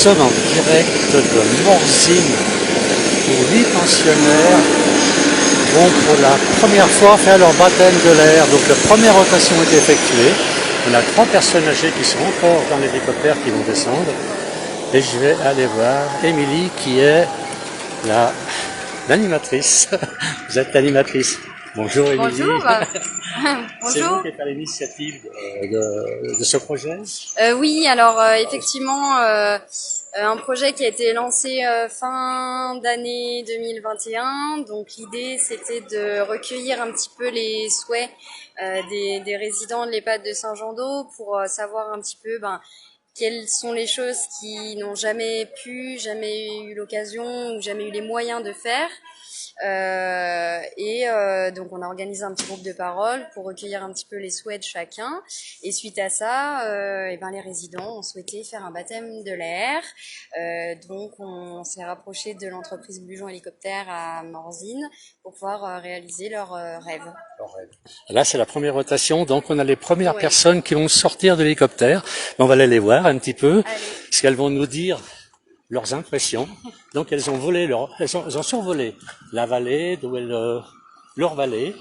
sommes en direct de Morzine où 8 pensionnaires vont pour la première fois faire leur baptême de l'air. Donc la première rotation est effectuée. On a 3 personnes âgées qui sont encore dans l'hélicoptère qui vont descendre. Et je vais aller voir Émilie qui est l'animatrice. Vous êtes l'animatrice. Bonjour Émilie. Bonjour. Bonjour. C'est vous qui êtes à l'initiative de ce projet? Oui, alors effectivement, un projet qui a été lancé fin d'année 2021. Donc l'idée, c'était de recueillir un petit peu les souhaits des résidents de l'EHPAD de Saint-Jean-d'Eau pour savoir un petit peu quelles sont les choses qui n'ont jamais jamais eu l'occasion ou jamais eu les moyens de faire. Donc on a organisé un petit groupe de parole pour recueillir un petit peu les souhaits de chacun, et suite à ça les résidents ont souhaité faire un baptême de l'air. Donc on s'est rapproché de l'entreprise Blujon Hélicoptère à Morzine pour pouvoir réaliser leur rêve. Là c'est la première rotation, donc on a les premières personnes qui vont sortir de l'hélicoptère. On va aller les voir un petit peu, parce qu'elles vont nous dire leurs impressions. Donc elles ont elles ont survolé la vallée, leur vallée,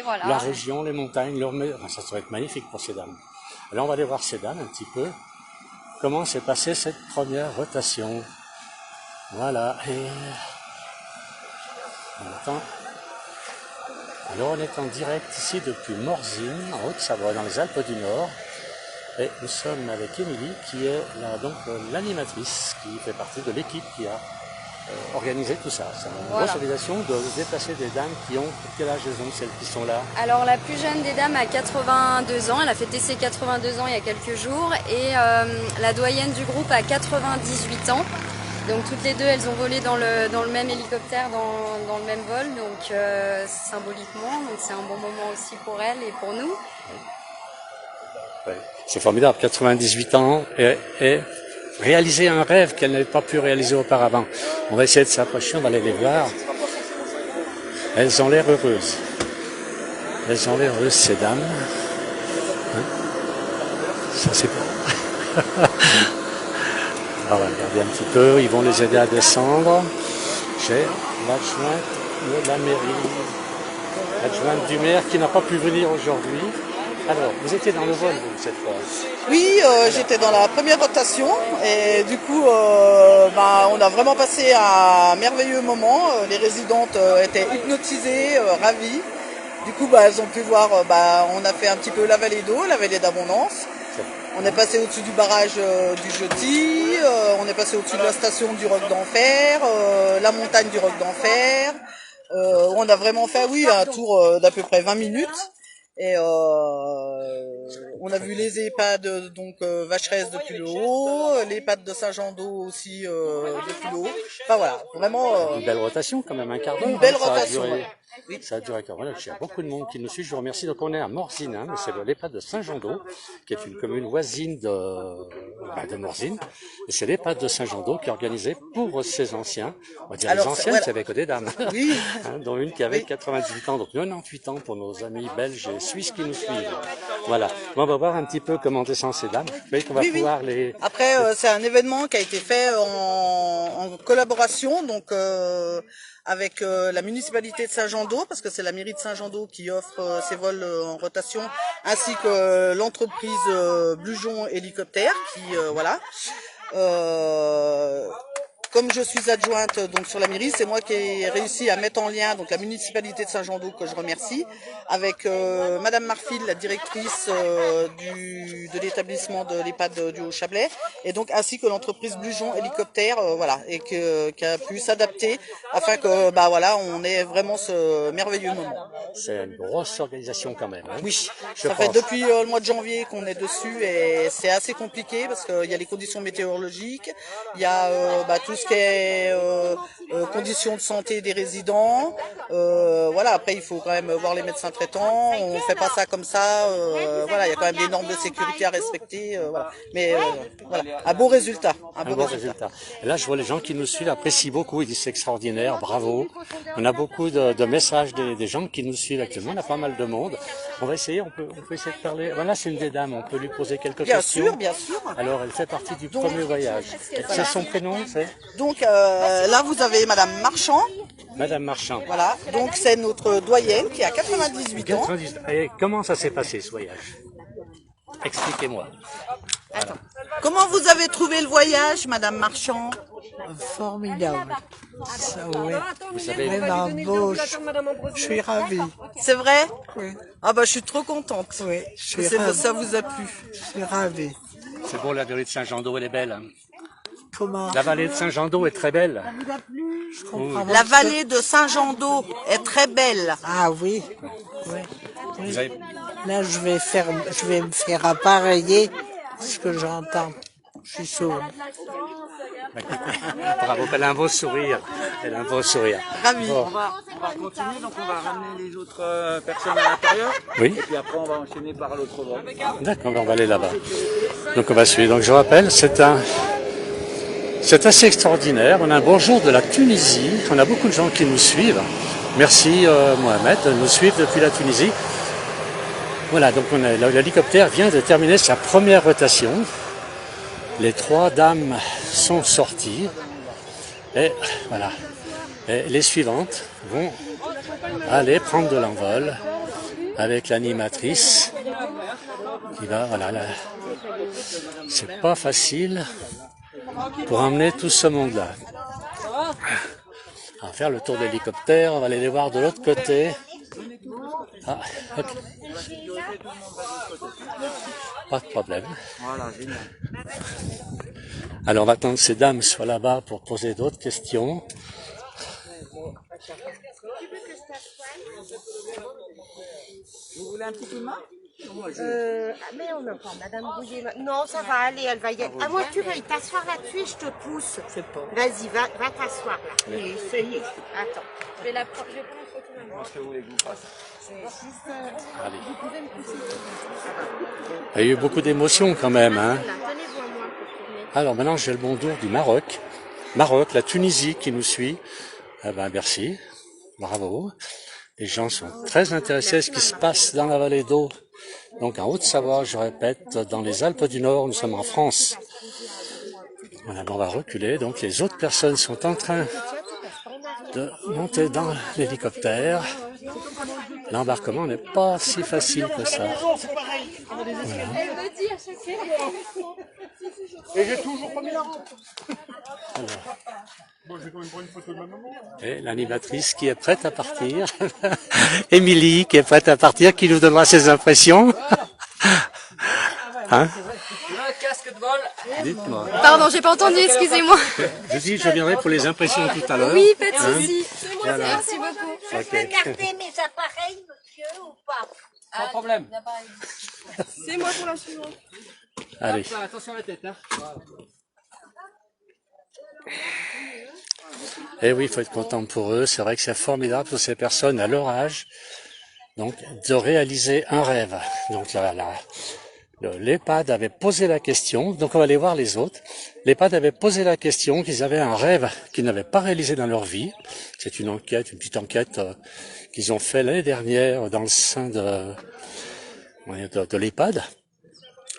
voilà. La région, les montagnes, ça va être magnifique pour ces dames. Alors on va aller voir ces dames un petit peu. Comment s'est passée cette première rotation? Voilà. Et alors on est en direct ici depuis Morzine, en Haute-Savoie, dans les Alpes du Nord. Et nous sommes avec Émilie qui est l'animatrice, qui fait partie de l'équipe qui a organisé tout ça. C'est une grosse organisation de déplacer des dames qui ont, quel âge elles ont, celles qui sont là? Alors la plus jeune des dames a 82 ans, elle a fêté ses 82 ans il y a quelques jours, et la doyenne du groupe a 98 ans. Donc toutes les deux, elles ont volé dans le même hélicoptère, dans le même vol, donc symboliquement, donc c'est un bon moment aussi pour elles et pour nous. Ouais. C'est formidable, 98 ans et réaliser un rêve qu'elle n'avait pas pu réaliser auparavant. On va essayer de s'approcher, on va aller les voir. Elles ont l'air heureuses. Elles ont l'air heureuses, ces dames. Hein? Ça c'est bon. On va regarder un petit peu, ils vont les aider à descendre. J'ai l'adjointe de la mairie, l'adjointe du maire qui n'a pas pu venir aujourd'hui. Alors, vous étiez dans le vol, vous, cette fois? Oui, j'étais dans la première rotation et du coup, on a vraiment passé un merveilleux moment. Les résidentes étaient hypnotisées, ravies. Du coup, elles ont pu voir, on a fait un petit peu la vallée d'eau, la vallée d'abondance. On est passé au-dessus du barrage du Jeudi, on est passé au-dessus de la station du Roc d'Enfer, la montagne du Roc d'Enfer. On a vraiment fait, un tour d'à peu près 20 minutes. Et on a vu les EHPAD Vacheresse depuis le haut, l'EHPAD de Saint-Jean-d'Eau aussi depuis le haut. Enfin voilà, vraiment une belle rotation quand même, un quart d'heure. Une belle rotation. Oui. Ça a duré un quart d'heure. Il y a beaucoup de monde qui nous suit. Je vous remercie. Donc on est à Morzine, mais c'est l'EHPAD de Saint-Jean-d'Eau, qui est une commune voisine de Morzine. Et c'est l'EHPAD de Saint-Jean-d'Eau qui est organisé pour ces anciens. On va dire les anciennes, qui avaient que des dames. Oui. Dont une qui avait 98 ans, donc 98 ans pour nos amis belges et suisses qui nous suivent. Voilà. On va voir un petit peu comment descendent ces dames. On va pouvoir les... Après, c'est un événement qui a été fait en collaboration, avec la municipalité de Saint-Jean-d'Eau, parce que c'est la mairie de Saint-Jean-d'Eau qui offre ces vols en rotation, ainsi que l'entreprise Blujon Hélicoptère, qui comme je suis adjointe sur la mairie, c'est moi qui ai réussi à mettre en lien la municipalité de Saint-Jean-d'Eau, que je remercie, avec Madame Marfil, la directrice de l'établissement de l'EHPAD du Haut-Chablais, et donc ainsi que l'entreprise Blujon Hélicoptère, et qui a pu s'adapter afin que on ait vraiment ce merveilleux moment. C'est une grosse organisation quand même. Hein. Oui, ça fait depuis le mois de janvier qu'on est dessus, et c'est assez compliqué parce qu'il y a les conditions météorologiques, il y a tout ce qui est conditions de santé des résidents. Voilà, après il faut quand même voir les médecins traitants. On fait pas ça comme ça. Voilà, il y a quand même des normes de sécurité à respecter. Voilà. Mais voilà, un bon résultat. Un bon résultat. Et là, je vois les gens qui nous suivent apprécient beaucoup. Ils disent c'est extraordinaire, bravo. On a beaucoup de messages des gens qui nous suivent actuellement. On a pas mal de monde. On va essayer, on peut essayer de parler. Voilà, c'est une des dames. On peut lui poser quelques questions. Bien sûr. Alors, elle fait partie du premier voyage. C'est son prénom, c'est Donc là, vous avez Madame Marchand. Madame Marchand. Voilà, donc c'est notre doyenne qui a 98 ans. Et comment ça s'est passé ce voyage? Expliquez-moi. Voilà. Comment vous avez trouvé le voyage, Madame Marchand? Formidable. Ça, oui. Vous savez, Vraiment beau. Je suis ravie. C'est vrai? Oui. Ah bah je suis trop contente. Oui, je suis Que ravie. ça vous a plu. Je suis ravie. c'est beau, la vallée de Saint-Jean-d'Eau, elle est belle. Hein. Comment? La vallée de Saint-Jean-d'Eau est très belle. Je comprends La vallée de Saint-Jean-d'Eau est très belle. Ah oui. Oui. Vous avez... Là, je vais me faire appareiller ce que j'entends. Je suis sourde. Bravo, elle a un beau sourire. Elle a un beau sourire. Ravi. Bon. On va continuer, donc on va ramener les autres personnes à l'intérieur. Oui. Et puis après, on va enchaîner par l'autre bord. D'accord, on va aller là-bas. Donc on va suivre. Donc je rappelle, c'est assez extraordinaire. On a un bonjour de la Tunisie. On a beaucoup de gens qui nous suivent. Merci Mohamed de nous suivre depuis la Tunisie. Voilà, donc l'hélicoptère vient de terminer sa première rotation. Les 3 dames sont sorties. Et voilà. Et les suivantes vont aller prendre de l'envol avec l'animatrice qui va, voilà, là. C'est pas facile pour emmener tout ce monde-là. On va faire le tour de l'hélicoptère, on va aller les voir de l'autre côté. Ah, ok. Pas de problème. Voilà, génial. Alors on va attendre que ces dames soient là-bas pour poser d'autres questions. Vous voulez un petit coup de main? Mais on n'a pas Madame Bouillet. Non, ça va aller, elle va y aller. À moins que tu veuilles t'asseoir là-dessus et je te pousse. Vas-y, va t'asseoir là. Oui, essayez. Attends. Je vais prendre une photo maintenant. Qu'est-ce que vous voulez que je vous fasse? Allez. Il y a eu beaucoup d'émotions quand même. Hein. Tenez-vous à moi pour tourner. Alors maintenant j'ai le bonjour du Maroc. Maroc, la Tunisie qui nous suit. Eh ben merci, bravo. Les gens sont très intéressés à ce qui se passe dans la vallée d'Eau. Donc en Haute-Savoie, je répète, dans les Alpes du Nord, nous sommes en France. Voilà, on va reculer. Donc les autres personnes sont en train de monter dans l'hélicoptère. L'embarquement n'est pas si facile que ça. Voilà. Et j'ai toujours pas mis la rampe. Bon, je vais quand même prendre une photo de ma maman. Et l'animatrice qui est prête à partir. Émilie qui est prête à partir, qui nous donnera ses impressions. Hein? Le casque de vol. Dites-moi. Pardon, j'ai pas entendu, excusez-moi. Je dis, je viendrai pour les impressions tout à l'heure. Oui, pas de souci. Voilà. Merci beaucoup. Je peux garder mes appareils, monsieur, ou pas? Pas de problème. C'est moi pour la suivante. Allez. Attention à la tête. Hein. Et oui, il faut être content pour eux. C'est vrai que c'est formidable pour ces personnes à leur âge, donc de réaliser un rêve. Donc l'EHPAD avait posé la question, donc on va aller voir les autres. L'EHPAD avait posé la question qu'ils avaient un rêve qu'ils n'avaient pas réalisé dans leur vie. C'est une petite enquête qu'ils ont fait l'année dernière dans le sein de l'EHPAD.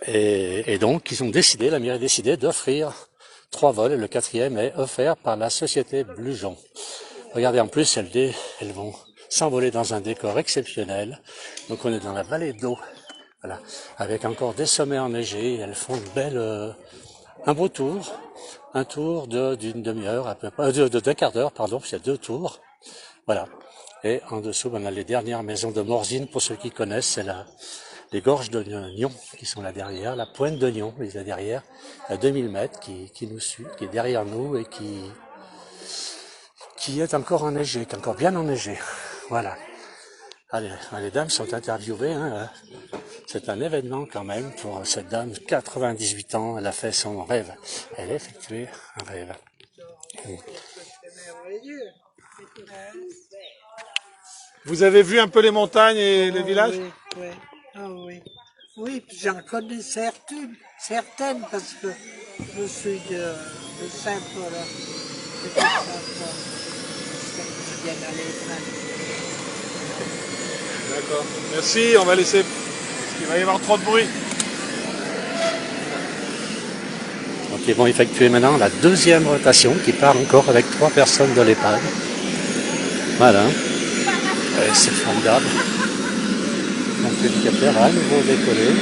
Et donc, ils ont décidé, la mairie a décidé d'offrir 3 vols, et le 4e est offert par la société Blujon. Regardez, en plus, elles vont s'envoler dans un décor exceptionnel. Donc, on est dans la vallée d'Eau, voilà, avec encore des sommets enneigés. Elles font un beau tour, un tour d'une demi-heure, à peu près, d'un quart d'heure, pardon, c'est 2 tours. Voilà. Et en dessous, on a les dernières maisons de Morzine, pour ceux qui connaissent, c'est les gorges de Nyon qui sont là derrière, la pointe de Nyon est là derrière, à 2000 mètres, qui nous suit, qui est derrière nous et qui est encore enneigé, qui est encore bien enneigé. Voilà. Allez, les dames sont interviewées. Hein. C'est un événement quand même pour cette dame, 98 ans, elle a fait son rêve. Elle a effectué un rêve. C'est merveilleux. Vous avez vu un peu les montagnes et les villages? Oui, oui. Ah oui. Oui, puis j'en connais certaines parce que je suis de Saint-Paul. C'est de Saint-Paul. Je viens d'aller D'accord. Merci, on va laisser, parce qu'il va y avoir trop de bruit. Donc ils vont effectuer maintenant la deuxième rotation qui part encore avec 3 personnes de l'EHPAD. Voilà. Et c'est formidable. Donc l'hélicoptère a à nouveau décollé.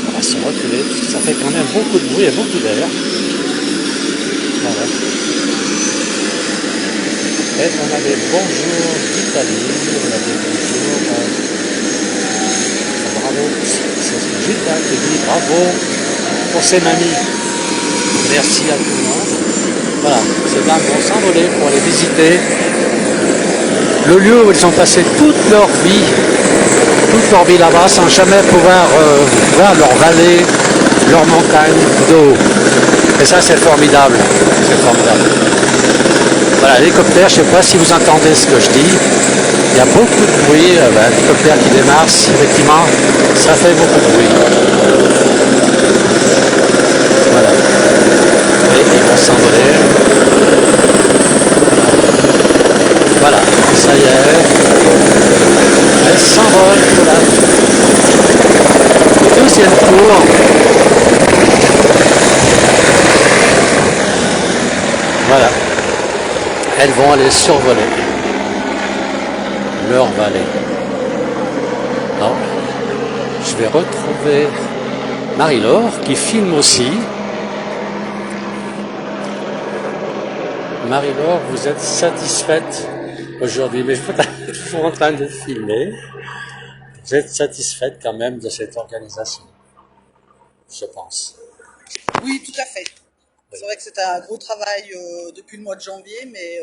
On va se reculer parce que ça fait quand même beaucoup de bruit et beaucoup d'air. Voilà. Et on a des bonjours d'Italie, on a des bonjours. Bravo, c'est Gilda qui dit bravo pour ses mamies. Merci à tout le monde. Voilà, ces dames vont s'envoler pour aller visiter le lieu où ils ont passé toute leur vie là-bas sans jamais pouvoir voir leur vallée, leur montagne de haut. Et ça c'est formidable, c'est formidable. Voilà, l'hélicoptère, je ne sais pas si vous entendez ce que je dis, il y a beaucoup de bruit, l'hélicoptère qui démarre, effectivement, ça fait beaucoup de bruit. Voilà. Et ils vont s'envoler. Voilà, ça y est. Elle s'envole pour la deuxième tour. Voilà. Elles vont aller survoler leur vallée. Alors, je vais retrouver Marie-Laure qui filme aussi. Marie-Laure, vous êtes satisfaite aujourd'hui, mais vous êtes toujours en train de filmer. Vous êtes satisfaite quand même de cette organisation, je pense. Oui, tout à fait. C'est vrai que c'était un gros travail depuis le mois de janvier, mais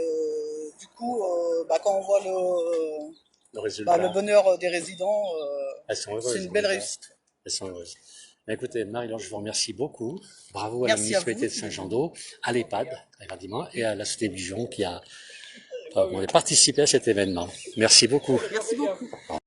du coup, quand on voit le bonheur des résidents, Elles sont heureuses, c'est une belle réussite. Elles sont heureuses. Mais écoutez, Marie-Laure, je vous remercie beaucoup. Bravo à la Merci à municipalité de vous. Saint-Jean-d'Eau, à l'EHPAD, évidemment, et à la Société Bujon qui a participé à cet événement. Merci beaucoup. Merci beaucoup.